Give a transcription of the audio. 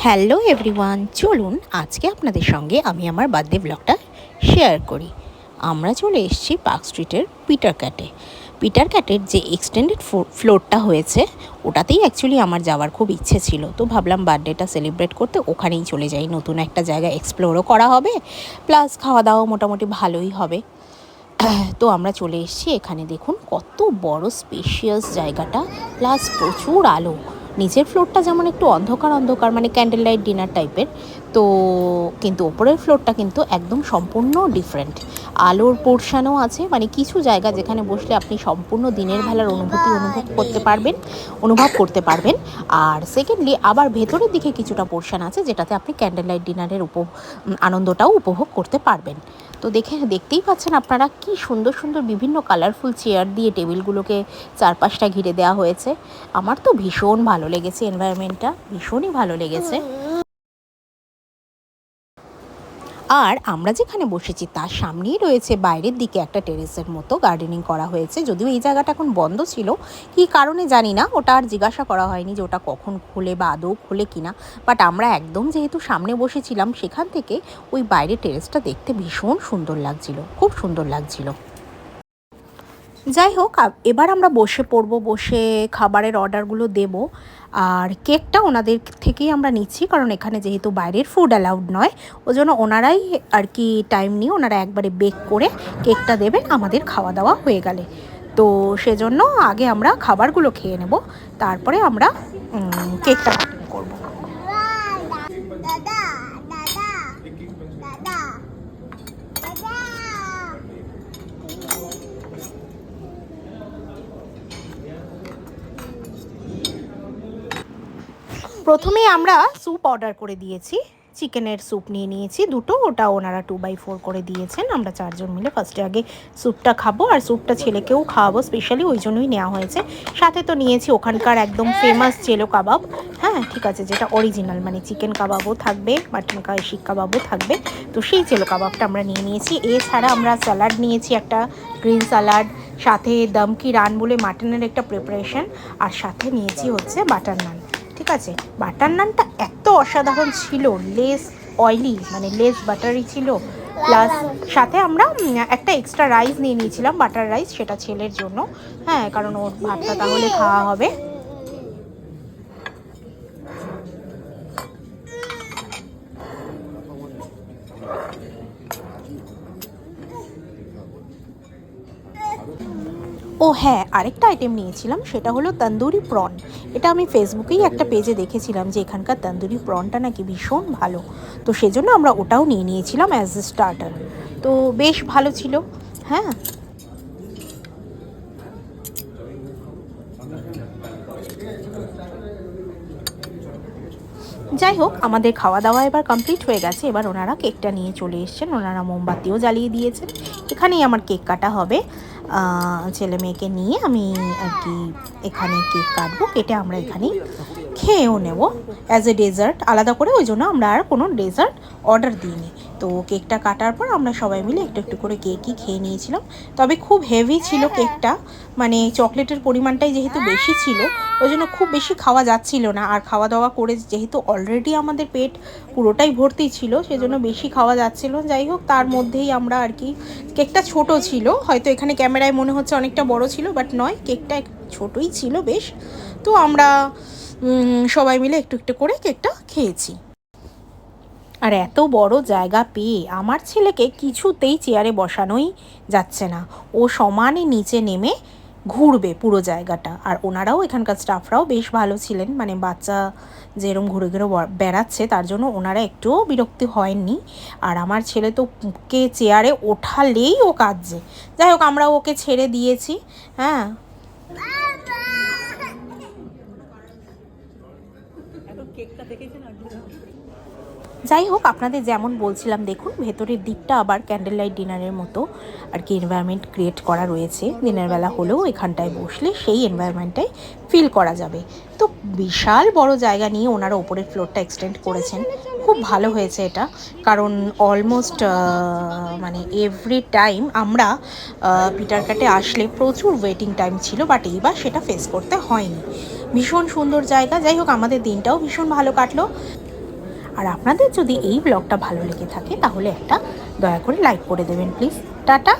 Hello everyone, চলুন আজকে আপনাদের সঙ্গে আমি আমার বার্থডে ব্লগটা শেয়ার করি। আমরা চলে এসেছি পার্ক স্ট্রিটের পিটার ক্যাটের যে এক্সটেন্ডেড ফ্লোরটা হয়েছে ওটাতেই অ্যাকচুয়ালি আমার যাওয়ার খুব ইচ্ছে ছিল। তো ভাবলাম বার্থডেটা সেলিব্রেট করতে ওখানেই চলে যাই, নতুন একটা জায়গা এক্সপ্লোরও করা হবে, প্লাস খাওয়া দাওয়া মোটামুটি ভালোই হবে। তো আমরা চলে এসেছি এখানে। দেখুন কত বড় স্পেশিয়াস জায়গাটা, প্লাস প্রচুর আলো। নিচের ফ্লোরটা যেমন একটু অন্ধকার অন্ধকার, মানে ক্যান্ডেল লাইট ডিনার টাইপের, তো কিন্তু ওপরের ফ্লোরটা কিন্তু একদম সম্পূর্ণ ডিফারেন্ট। আলোর পোর্শনও আছে, মানে কিছু জায়গা যেখানে বসলে আপনি সম্পূর্ণ দিনের বেলার অনুভব করতে পারবেন। আর সেকেন্ডলি আবার ভেতরের দিকে কিছুটা পোর্শন আছে যেটাতে আপনি ক্যান্ডেল লাইট ডিনারের আনন্দটাও উপভোগ করতে পারবেন। তো দেখতেই পাচ্ছেন আপনারা কি সুন্দর সুন্দর বিভিন্ন কালারফুল চেয়ার দিয়ে টেবিলগুলোকে চারপাশটা ঘিরে দেওয়া হয়েছে। আমার তো ভীষণ ভালো লেগেছে, এনভায়রনমেন্টটা ভীষণই ভালো লেগেছে। আর আমরা যেখানে বসেছি তার সামনেই রয়েছে বাইরের দিকে একটা টেরেসের মতো গার্ডেনিং করা হয়েছে। যদিও এই জায়গাটা এখন বন্ধ ছিল, কী কারণে জানি না, ওটা আর জিজ্ঞাসা করা হয়নি যে ওটা কখন খুলে বা আদৌ খুলে কিনা। বাট আমরা একদম যেহেতু সামনে বসেছিলাম, সেখান থেকে ওই বাইরের টেরেসটা দেখতে ভীষণ সুন্দর লাগছিল, খুব সুন্দর লাগছিল। যাই হোক, এবার আমরা বসে পড়বো, বসে খাবারের অর্ডারগুলো দেব। আর কেকটা ওনাদের থেকেই আমরা নিচ্ছি, কারণ এখানে যেহেতু বাইরের ফুড অ্যালাউড নয়, ওই জন্য ওনারাই আর কি টাইম নিয়ে ওনারা একবারে বেক করে কেকটা দেবেন আমাদের খাওয়া দাওয়া হয়ে গেলে। তো সেজন্য আগে আমরা খাবারগুলো খেয়ে নেব, তারপরে আমরা কেকটা কাটিং করবো। প্রথমে আমরা স্যুপ অর্ডার করে দিয়েছি, চিকেনের স্যুপ নিয়ে নিয়েছি দুটো, ওটা ওনারা 2/4 করে দিয়েছেন। আমরা চারজন মিলে ফার্স্টে আগে স্যুপটা খাবো, আর স্যুপটা ছেলেকেও খাওয়াবো স্পেশালি, ওই জন্যই নেওয়া হয়েছে। সাথে তো নিয়েছি ওখানকার একদম ফেমাস চেলো কাবাব, হ্যাঁ ঠিক আছে, যেটা অরিজিনাল, মানে চিকেন কাবাবও থাকবে, মাটন শিক কাবাবও থাকবে। তো সেই চেলো কাবাবটা আমরা নিয়ে নিয়েছি। এছাড়া আমরা স্যালাড নিয়েছি, একটা গ্রিন স্যালাড, সাথে দম কি রান বলে মাটনের একটা প্রিপারেশন, আর সাথে নিয়েছি হচ্ছে বাটার নান। ঠিক আছে, বাটার নানটা এত অসাধারণ ছিল, লেস অয়েলি মানে লেস বাটারি ছিল, প্লাস সাথে আমরা একটা এক্সট্রা রাইস নিয়ে নিয়েছিলাম, বাটার রাইস, সেটা ছেলের জন্য, হ্যাঁ কারণ ওর ভাতটা তাহলে খাওয়া হবে। ও হ্যাঁ, আরেকটা আইটেম নিয়েছিলাম, সেটা হলো তন্দুরি প্রন। এটা আমি ফেসবুকেই একটা পেজে দেখেছিলাম যে এখানকার তন্দুরি প্রনটা নাকি ভীষণ ভালো, তো সেজন্য আমরা ওটাও নিয়ে নিয়েছিলাম অ্যাজ এ স্টার্টার। তো বেশ ভালো ছিল, হ্যাঁ। যাই হোক, আমাদের খাওয়া দাওয়া এবার কমপ্লিট হয়ে গেছে। এবার ওনারা কেকটা নিয়ে চলে এসছেন, ওনারা মোমবাতিও জ্বালিয়ে দিয়েছেন। এখানেই আমার কেক কাটা হবে, ছেলে মেয়েকে নিয়ে আমি আর কি এখানে কেক কাটবো, কেটে আমরা এখানেই খেয়েও নেব অ্যাজ এ ডেজার্ট আলাদা করে, ওই জন্য আমরা আর কোনো ডেজার্ট অর্ডার দিইনি। তো কেকটা কাটার পর আমরা সবাই মিলে একটু একটু করে কেকই খেয়ে নিয়েছিলাম। তবে খুব হেভি ছিল কেকটা, মানে চকলেটের পরিমাণটাই যেহেতু বেশি ছিল, ওই জন্য খুব বেশি খাওয়া যাচ্ছিল না। আর খাওয়া দাওয়া করে যেহেতু অলরেডি আমাদের পেট পুরোটাই ভর্তি ছিল, সেজন্য বেশি খাওয়া যাচ্ছিল। যাই হোক, তার মধ্যেই আমরা আর কি, কেকটা ছোট ছিল, হয়তো এখানে ক্যামেরায় মনে হচ্ছে অনেকটা বড় ছিল, বাট নয়, কেকটা ছোটই ছিল বেশ। তো আমরা সবাই মিলে একটু একটু করে কেকটা খেয়েছি। আর এত বড় জায়গা পেয়ে আমার ছেলেকে কিছুতেই চেয়ারে বসানোই যাচ্ছে না, ও সমানে নিচে নেমে ঘুরবে পুরো জায়গাটা। আর ওনারাও, এখানকার স্টাফরাও বেশ ভালো ছিলেন, মানে বাচ্চা যেরকম ঘুরে ঘুরে বেড়াচ্ছে তার জন্য ওনারা একটুও বিরক্তি হয়নি। আর আমার ছেলে তো কে চেয়ারে ওঠালেই ও কাঁদছে। যাই হোক, আমরা ওকে ছেড়ে দিয়েছি, হ্যাঁ। যাই হোক, আপনাদের যেমন বলছিলাম, দেখুন ভেতরের দিকটা আবার ক্যান্ডেল লাইট ডিনারের মতো আর কি এনভায়রনমেন্ট ক্রিয়েট করা রয়েছে। দিনের বেলা হলেও এখানটায় বসলে সেই এনভায়রনমেন্টটাই ফিল করা যাবে। তো বিশাল বড় জায়গা নিয়ে ওনারা ওপরের ফ্লোরটা এক্সটেন্ড করেছেন, খুব ভালো হয়েছে এটা। কারণ অলমোস্ট মানে এভরি টাইম আমরা পিটার ক্যাটে আসলে প্রচুর ওয়েটিং টাইম ছিল, বাট এইবার সেটা ফেস করতে হয়নি। ভীষণ সুন্দর জায়গা। যাই হোক, আমাদের দিনটাও ভীষণ ভালো কাটলো। আর আপনাদের যদি এই ব্লগটা ভালো লেগে থাকে তাহলে একটা দয়া করে লাইক করে দেবেন প্লিজ। টাটা।